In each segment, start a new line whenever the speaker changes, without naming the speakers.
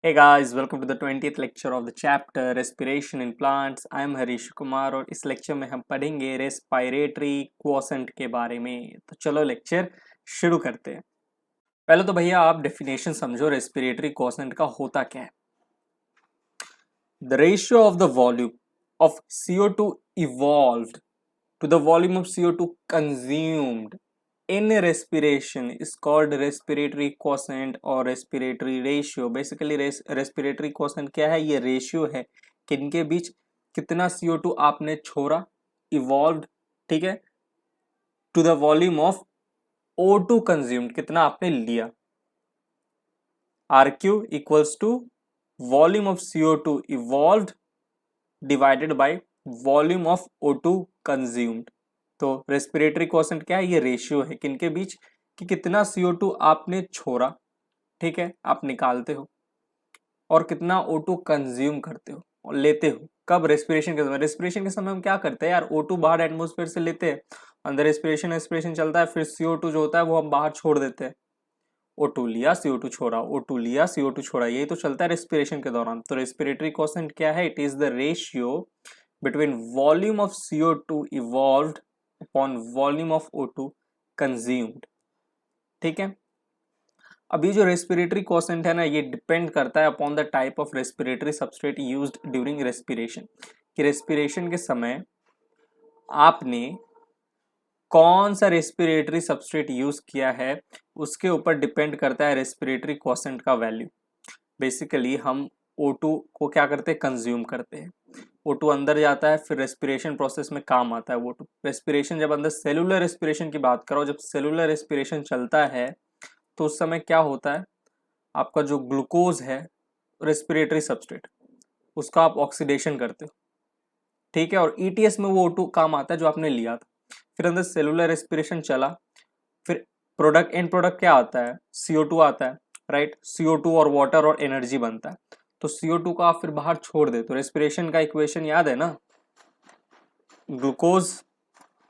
Hey guys, welcome to the 20th lecture of the chapter Respiration in Plants. I am Harish Kumar और इस lecture में हम पढ़ेंगे respiratory quotient के बारे में। तो चलो लेक्चर शुरू करते हैं। पहले तो भैया आप डेफिनेशन समझो रेस्पिरेटरी क्वोशेंट का होता क्या है। The ratio of the volume of CO2 evolved to the volume of CO2 consumed in respiration is called respiratory quotient or respiratory ratio. Basically respiratory quotient क्या है? ये रेशियो है किनके बीच कितना CO2 आपने छोड़ा इवॉल्व, ठीक है, to the volume of O2 consumed, कितना आपने लिया। RQ equals to volume of CO2 evolved divided by volume of O2 consumed. तो रेस्पिरेटरी क्वोशेंट क्या है? ये रेशियो है किनके बीच कि कितना CO2 आपने छोड़ा, ठीक है, आप निकालते हो, और कितना O2 कंज्यूम करते हो और लेते हो। कब? रेस्पिरेशन के समय। रेस्पिरेशन के समय हम क्या करते हैं यार? O2 बाहर एटमोस्फेयर से लेते हैं, अंदर रेस्पिरेशन रेस्पिरेशन चलता है, फिर CO2 जो होता है वो हम बाहर छोड़ देते हैं। O2 लिया, CO2 छोड़ा, O2 लिया, CO2 छोड़ा, यही तो चलता है रेस्पिरेशन के दौरान। तो रेस्पिरेटरी क्वोशेंट क्या है? It is the ratio between volume of CO2 evolved upon volume of O2 consumed, ठीक है। अभी जो रेस्पिरेटरी क्वोशेंट है ना, ये डिपेंड करता है upon the type of respiratory substrate used during respiration, कि रेस्पिरेशन के समय आपने कौन सा रेस्पिरेटरी सबस्ट्रेट यूज किया है, उसके ऊपर डिपेंड करता है रेस्पिरेटरी क्वोशेंट का वैल्यू। बेसिकली हम O2 को क्या करते हैं? कंज्यूम करते हैं। O2 अंदर जाता है, फिर रेस्पिरेशन प्रोसेस में काम आता है O2। रेस्पिरेशन जब अंदर सेलुलर रेस्पिरेशन की बात करो, जब सेलुलर रेस्पिरेशन चलता है तो उस समय क्या होता है? आपका जो ग्लूकोज है रेस्पिरेटरी सबस्ट्रेट, उसका आप ऑक्सीडेशन करते हो, ठीक है, और ETS में वो O2 काम आता है जो आपने लिया था। फिर अंदर सेलुलर रेस्पिरेशन चला, फिर प्रोडक्ट एंड प्रोडक्ट क्या आता है? CO2 आता है, राइट। CO2 और वाटर और एनर्जी बनता है। तो CO2 को आप फिर बाहर छोड़ दे। तो रेस्पिरेशन का इक्वेशन याद है ना? ग्लूकोज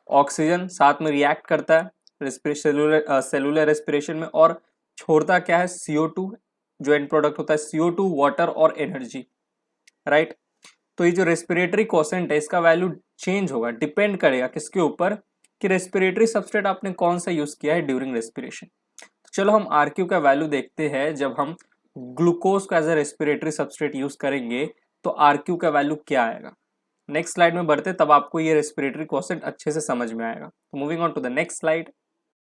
ऑक्सीजन साथ में रिएक्ट करता है सेलुलर रेस्पिरेशन में, और छोड़ता क्या है? CO2, जो एंड प्रोडक्ट होता है CO2, वाटर और एनर्जी, राइट। तो ये जो रेस्पिरेटरी क्वोशेंट है, इसका वैल्यू चेंज होगा, डिपेंड करेगा किसके ऊपर? कि रेस्पिरेटरी सबस्ट्रेट आपने कौन सा यूज किया है ड्यूरिंग रेस्पिरेशन। तो चलो हम RQ का वैल्यू देखते हैं। जब हम ग्लूकोज को as a respiratory substrate use करेंगे तो RQ का वैल्यू क्या आएगा? नेक्स्ट स्लाइड में बढ़ते, तब आपको ये रेस्पिरेटरी क्वोशेंट अच्छे से समझ में आएगा। तो moving on to the next slide.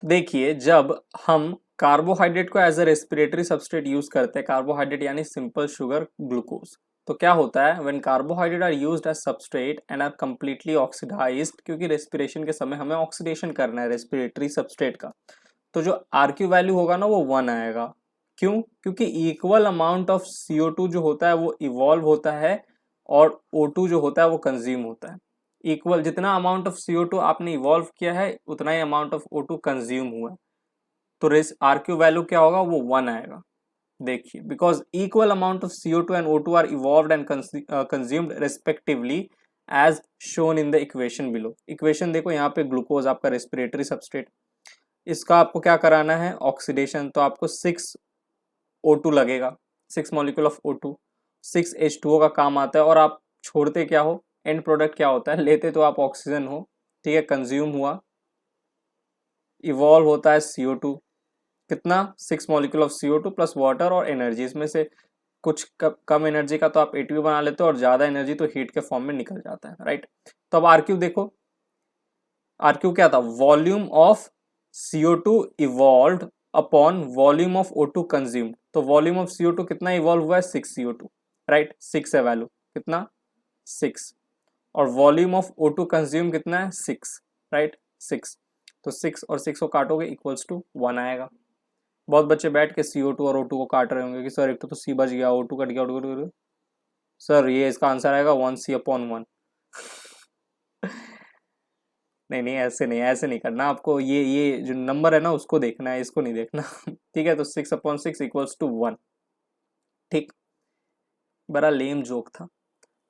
देखिए, जब हम कार्बोहाइड्रेट को as a respiratory substrate use करते हैं, कार्बोहाइड्रेट यानी सिंपल शुगर ग्लूकोज, तो क्या होता है? When carbohydrate are used as substrate and are completely oxidised, क्योंकि रेस्पिरेशन के समय हमें ऑक्सीडेशन करना है रेस्पिरेटरी सबस्ट्रेट का, तो जो RQ वैल्यू होगा ना वो 1 आएगा। क्यों? क्योंकि इक्वल अमाउंट ऑफ CO2 जो होता है वो इवॉल्व होता है और O2 जो होता है वो कंज्यूम होता है। इक्वल, जितना अमाउंट ऑफ CO2 आपने इवॉल्व किया है उतना ही अमाउंट ऑफ O2 कंज्यूम हुआ है। तो RQ वैल्यू क्या होगा? वो 1 आएगा। देखिए, because equal amount of CO2 and O2 are evolved and consumed respectively as shown in the equation below. Equation देखो, यहाँ पे ग्लूकोज आपका रेस्पिरेटरी सबस्ट्रेट, इसका आपको क्या कराना है? ऑक्सीडेशन। तो आपको 6O2 लगेगा, 6 मॉलिक्यूल ऑफ O2, 6H2O का काम आता है। और आप छोड़ते क्या हो? एंड प्रोडक्ट क्या होता है? लेते तो आप ऑक्सीजन हो, ठीक है, कंज्यूम हुआ, इवॉल्व होता है CO2, कितना? 6 molecule of CO2 plus water और एनर्जी। इसमें से कुछ कम एनर्जी का तो आप ATP बना लेते हो, और ज्यादा एनर्जी तो हीट के फॉर्म में निकल जाता है, राइट। तो अब RQ देखो, RQ क्या था? Volume of CO2 evolve upon volume of O2 consumed. तो वॉल्यूम ऑफ CO2 कितना इवॉल्व हुआ है? 6 CO2, राइट, 6 है वैल्यू, कितना? 6। और वॉल्यूम ऑफ O2 कंज्यूम कितना है? 6, राइट, 6। तो 6 और 6 को काटोगे इक्वल्स टू 1 आएगा। बहुत बच्चे बैठ के CO2 और O2 को काट रहे होंगे कि सर एक तो C बच गया, O2 कट गया, O2 कट गया। सर ये इसका आंसर आएगा 1C/1। नहीं नहीं, ऐसे नहीं करना आपको। ये जो नंबर है ना उसको देखना है, इसको नहीं देखना। ठीक है, तो 6/6 इक्वल्स टू 1। ठीक, बड़ा लेम जोक था।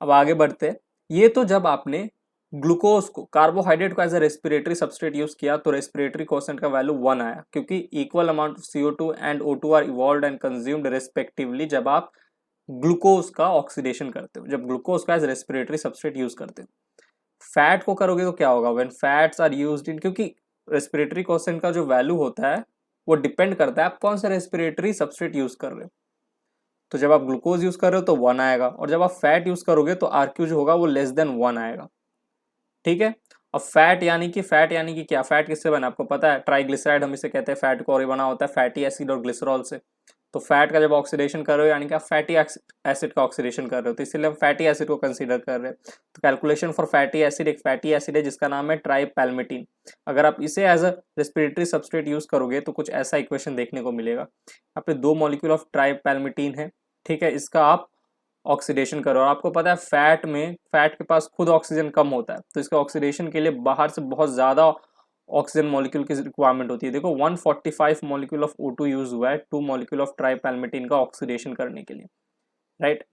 अब आगे बढ़ते हैं। ये तो जब आपने ग्लूकोज को, कार्बोहाइड्रेट को as a respiratory substrate use किया तो रेस्पिरेटरी क्वोशेंट का वैल्यू 1 आया, क्योंकि equal amount of CO2 and O2 are evolved and consumed respectively जब आप ग्लूकोज का ऑक्सीडेशन करते हो, जब ग्लूकोज का एज रेस्पिरेटरी सबस्ट्रेट यूज करते हो। फैट को करोगे तो क्या होगा, when fats are used in, क्योंकि रेस्पिरेटरी क्वेश्चन का जो वैल्यू होता है वो डिपेंड करता है आप कौन सा रेस्पिरेटरी सबस्ट्रेट यूज कर रहे हो। तो जब आप ग्लूकोज यूज कर रहे हो तो 1 आएगा, और जब आप फैट यूज करोगे तो आरक्यू जो होगा वो लेस देन 1 आएगा। ठीक है। अब फैट यानी कि क्या, फैट किससे बना आपको पता है, ट्राइग्लिसराइड हम इसे कहते हैं फैट को, और ये बना होता है फैटी एसिड और ग्लिसरॉल से। तो फैट का जब ऑक्सीडेशन कर रहे हो यानी कि आप फैटी एसिड का ऑक्सीडेशन कर रहे हो, तो इसलिए हम फैटी एसिड को कंसीडर कर रहे हैं। तो कैलकुलेशन फॉर फैटी एसिड, एक फैटी एसिड है जिसका नाम है ट्राइपैल्मिटीन। अगर आप इसे as a respiratory substrate use करोगे तो कुछ ऐसा इक्वेशन देखने को मिलेगा। यहाँ पे 2 मॉलिक्यूल ऑफ ट्राइपैल्मिटीन है, ठीक है, इसका आप ऑक्सीडेशन करो। और आपको पता है फैट के पास खुद ऑक्सीजन कम होता है, तो इसके ऑक्सीडेशन के लिए बाहर से बहुत ज्यादा ऑक्सीजन मॉलिक्यूल की रिक्वायरमेंट होती है। देखो 145 मॉलिक्यूल ऑफ O2 यूज हुआ है 2 मॉलिक्यूल ऑफ ट्राइपैल्मिटीन का ऑक्सीडेशन करने के लिए, राइट।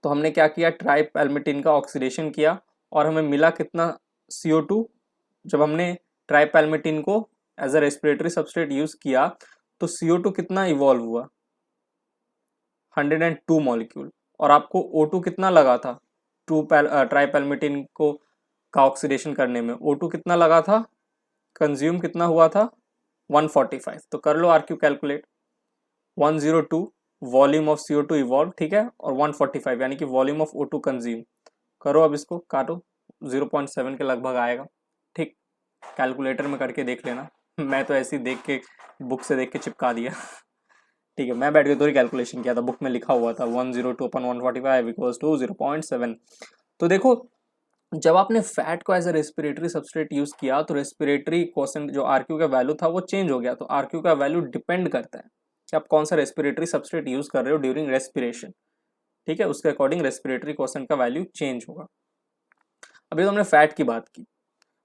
तो हमने क्या किया, ट्राइपैल्मिटीन का ऑक्सीडेशन किया और हमें मिला कितना, CO2। जब हमने ट्राइपैल्मिटीन को as a respiratory substrate use किया तो CO2 कितना इवॉल्व हुआ, 102 मॉलिक्यूल। और आपको O2 कितना लगा था, ट्राइपैल्मिटीन को का ऑक्सीडेशन करने में O2 कितना लगा था, कंज्यूम कितना हुआ था, 145। तो कर लो RQ calculate, 102 volume of CO2 evolve, ठीक है, और 145 यानी कि वॉल्यूम ऑफ O2 कंज्यूम। करो अब इसको काटो, 0.7 के लगभग आएगा। ठीक, कैलकुलेटर में करके देख लेना, मैं तो ऐसे ही देख के बुक से देख के चिपका दिया। ठीक है, मैं बैठ के थोड़ी कैलकुलेशन किया था, बुक में लिखा हुआ था 102/145 इक्वल्स टू 0.7। तो देखो जब आपने फैट को as a respiratory substrate use किया तो रेस्पिरेटरी क्वोशेंट जो आरक्यू का वैल्यू था वो चेंज हो गया। तो आरक्यू का वैल्यू डिपेंड करता है कि आप कौन सा रेस्पिरेटरी सबस्ट्रेट यूज कर रहे हो ड्यूरिंग रेस्पिरेशन, ठीक है, उसके अकॉर्डिंग रेस्पिरेटरी क्वोशेंट का वैल्यू चेंज होगा। अभी तो हमने फैट की बात की,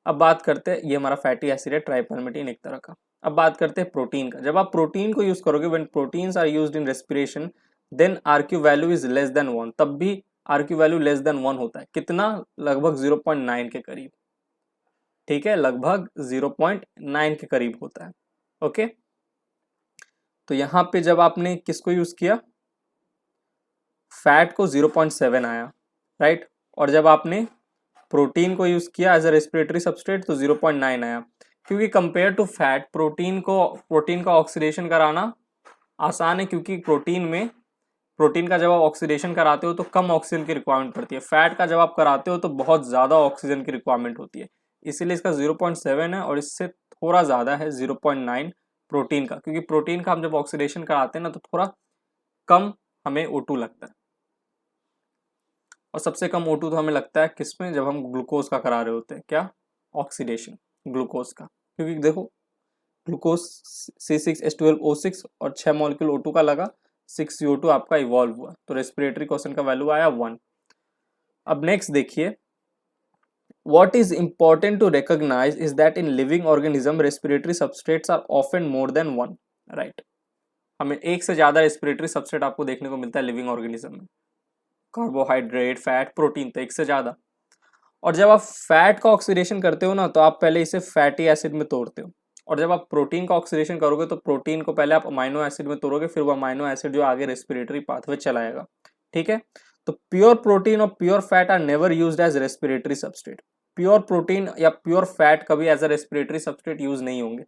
अब बात करते हैं, ये हमारा फैटी एसिड है ट्राइपैल्मिटीन एक तरह का। अब बात करते हैं प्रोटीन का। जब आप प्रोटीन को यूज करोगे, when proteins are used in respiration then RQ value is less than 1, तब भी आरक्यू वैल्यू लेस देन 1 होता है। कितना, लगभग 0.9 के करीब, ठीक है, लगभग 0.9 के करीब होता है। ओके, तो यहां पे जब आपने किसको यूज किया, फैट को 0.7 आया, राइट, और जब आपने प्रोटीन को यूज किया एज अ रेस्पिरेटरी सबस्ट्रेट तो 0.9 आया। क्योंकि कंपेयर टू फैट प्रोटीन का ऑक्सीडेशन कराना आसान है, क्योंकि प्रोटीन का जब आप ऑक्सीडेशन कराते हो तो कम ऑक्सीजन की रिक्वायरमेंट पड़ती है, फैट का जब आप कराते हो तो बहुत ज्यादा ऑक्सीजन की रिक्वायरमेंट होती है, इसीलिए इसका 0.7 है और इससे थोड़ा ज्यादा है 0.9 प्रोटीन का। क्योंकि प्रोटीन का हम जब ऑक्सीडेशन कराते हैं ना तो थोड़ा कम हमें O2 लगता है, और सबसे कम O2 तो हमें लगता है किसमें, जब हम ग्लूकोज का करा रहे होते हैं, क्या, ऑक्सीडेशन ग्लूकोज का। क्योंकि देखो ग्लूकोज C6H12O6 और 6 मॉलिक्यूल O2 का लगा, 6 CO2 आपका इवॉल्व हुआ, तो रेस्पिरेटरी क्वेश्चन का वैल्यू आया 1। अब नेक्स्ट देखिए, what is important to recognize is that in living organism respiratory substrates are often more than one, right। हमें एक से ज्यादा रेस्पिरेटरी सबस्ट्रेट आपको देखने को मिलता है लिविंग ऑर्गेनिज्म में, कार्बोहाइड्रेट, फैट, प्रोटीन, तो एक से ज्यादा। और जब आप फैट का ऑक्सीडेशन करते हो ना तो आप पहले इसे फैटी एसिड में तोड़ते हो, और जब आप प्रोटीन का ऑक्सीडेशन करोगे तो प्रोटीन को पहले आप अमाइनो एसिड में तोड़ोगे, फिर वो अमाइनो एसिड जो आगे रेस्पिरेटरी पाथवे चलाएगा, ठीक है। तो प्योर प्रोटीन और pure fat are never used as respiratory substrate. Pure protein या प्योर फैट कभी as a respiratory substrate use नहीं होंगे।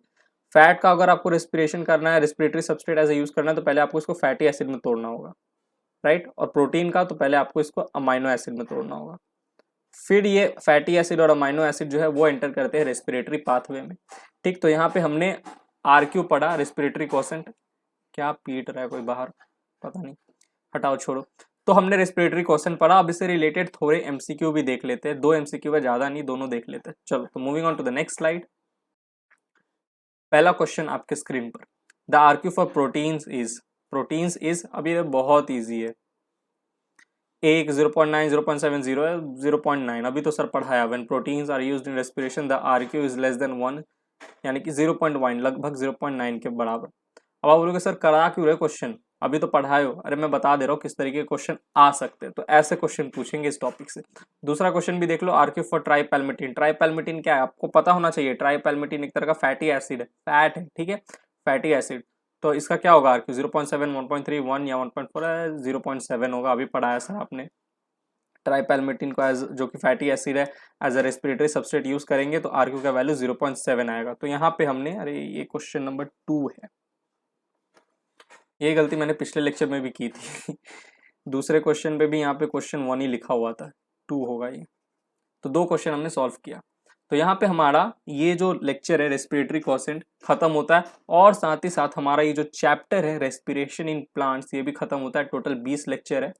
फैट का अगर आपको रेस्पिरेशन करना है, रेस्पिरेटरी सबस्ट्रेट एज यूज करना है, तो पहले आपको इसको फैटी एसिड में तोड़ना होगा, राइट। और प्रोटीन का तो पहले आपको इसको अमाइनो एसिड में तोड़ना होगा, फिर ये फैटी एसिड और अमाइनो एसिड जो है वो एंटर करते हैं रेस्पिरेटरी पाथवे में। ठीक, तो यहाँ पे हमने आरक्यू पढ़ा, रेस्पिरेटरी क्वोशेंट, क्या पीट रहा है कोई बाहर, पता नहीं, हटाओ छोड़ो। तो हमने रेस्पिरेटरी क्वेश्चन पढ़ा, अब इससे रिलेटेड थोड़े एमसीक्यू भी देख लेते हैं, 2 एमसीक्यू है, ज्यादा नहीं, दोनों देख लेते हैं। चलो, तो moving on to the next slide. पहला क्वेश्चन आपके स्क्रीन पर, the RQ for proteins is, अब ये बहुत ईजी है, एक 0.9 0.70 है, 0.9 अभी तो सर पढ़ाया। When proteins are used in respiration the RQ is less than 1, यानी कि 0.1, लगभग 0.9 के बराबर। अब आप बोलोगे सर करा क्यों रहे क्वेश्चन, अभी तो पढ़ाए हो। अरे मैं बता दे रहा हूँ किस तरीके के क्वेश्चन आ सकते हैं, तो ऐसे क्वेश्चन पूछेंगे इस टॉपिक से। दूसरा क्वेश्चन भी देख लो, आरक्यू फॉर ट्राइपैल्मिटीन। ट्राइपैल्मिटीन क्या है आपको पता होना चाहिए, ट्राइपैल्मिटीन एक तरह का फैटी एसिड है, फैट है, ठीक है, फैटी एसिड। तो इसका क्या होगा आर क्यू 0.7, 1.3, 1 या 1.4 है, 0.7 होगा, अभी पढ़ाया सर आपने। ट्राइपैल्मेटिन को एज जो कि फैटी एसिड है as a respiratory substrate use करेंगे तो आर क्यू का वैल्यू 0.7 आएगा। तो यहाँ पे हमने, अरे ये क्वेश्चन नंबर 2 है, ये गलती मैंने पिछले लेक्चर में भी की थी दूसरे क्वेश्चन पे भी यहाँ पे क्वेश्चन 1 ही लिखा हुआ था, 2 होगा ये। तो 2 क्वेश्चन हमने सॉल्व किया। तो यहाँ पे हमारा ये जो लेक्चर है रेस्पिरेटरी क्वेश्चन खत्म होता है, और साथ ही साथ हमारा ये जो चैप्टर है रेस्पिरेशन इन प्लांट्स ये भी खत्म होता है। टोटल 20 लेक्चर है,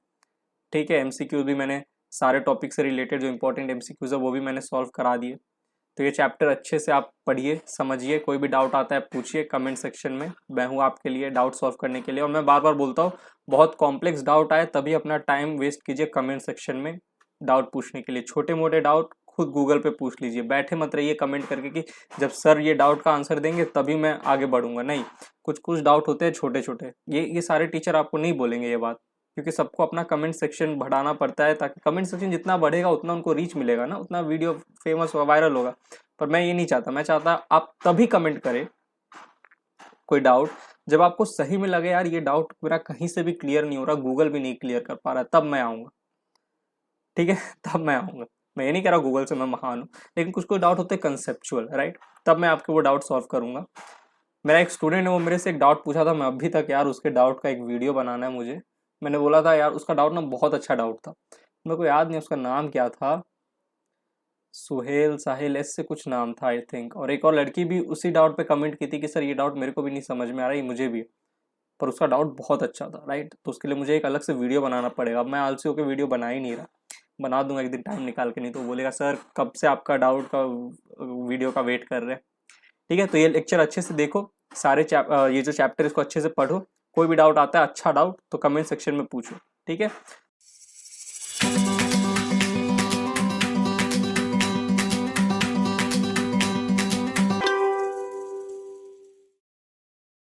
ठीक है। एमसीक्यूज भी मैंने सारे टॉपिक से रिलेटेड जो इंपॉर्टेंट एमसीक्यूज है वो भी मैंने सॉल्व करा दिए। तो ये चैप्टर अच्छे से आप पढ़िए, समझिए, कोई भी डाउट आता है पूछिए कमेंट सेक्शन में, मैं हूँ आपके लिए डाउट सॉल्व करने के लिए। और मैं बार बार बोलता हूँ, बहुत कॉम्प्लेक्स डाउट आए तभी अपना टाइम वेस्ट कीजिए कमेंट सेक्शन में डाउट पूछने के लिए। छोटे मोटे डाउट खुद गूगल पे पूछ लीजिए, बैठे मत रहिए कमेंट करके कि जब सर ये डाउट का आंसर देंगे तभी मैं आगे बढ़ूंगा। नहीं, कुछ कुछ डाउट होते हैं छोटे छोटे, ये सारे टीचर आपको नहीं बोलेंगे ये बात, क्योंकि सबको अपना कमेंट सेक्शन बढ़ाना पड़ता है, ताकि कमेंट सेक्शन जितना बढ़ेगा उतना उनको रीच मिलेगा ना, उतना वीडियो फेमस होगा, वायरल होगा। पर मैं ये नहीं चाहता, मैं चाहता आप तभी कमेंट करें कोई डाउट जब आपको सही में लगे यार ये डाउट मेरा कहीं से भी क्लियर नहीं हो रहा, गूगल भी नहीं क्लियर कर पा रहा, तब मैं आऊँगा, ठीक है तब मैं आऊँगा। मैं ये नहीं कह रहा गूगल से मैं महान हूँ, लेकिन कुछ कोई डाउट होते हैं कंसेप्चुअल, राइट, तब मैं आपके वो डाउट सॉल्व करूंगा। मेरा एक स्टूडेंट है, वो मेरे से एक डाउट पूछा था, मैं अभी तक यार उसके डाउट का एक वीडियो बनाना है मुझे। मैंने बोला था यार उसका डाउट ना बहुत अच्छा डाउट था, मेरे को याद नहीं उसका नाम क्या था, सुहेल साहिल ऐसे कुछ नाम था आई थिंक। और एक और लड़की भी उसी डाउट पे कमेंट की थी कि सर ये डाउट मेरे को भी नहीं समझ में आ रहा है, मुझे भी, पर उसका डाउट बहुत अच्छा था, राइट। तो उसके लिए मुझे एक अलग से वीडियो बनाना पड़ेगा। अब मैं आलसी होकर वीडियो बना ही नहीं रहा, बना दूंगा एक दिन टाइम निकाल के, नहीं तो बोलेगा सर कब से आपका डाउट का वीडियो का वेट कर रहे हैं। ठीक है, तो ये लेक्चर अच्छे से देखो, सारे ये जो चैप्टर इसको अच्छे से पढ़ो, कोई भी डाउट आता है अच्छा डाउट तो कमेंट सेक्शन में पूछो, ठीक है।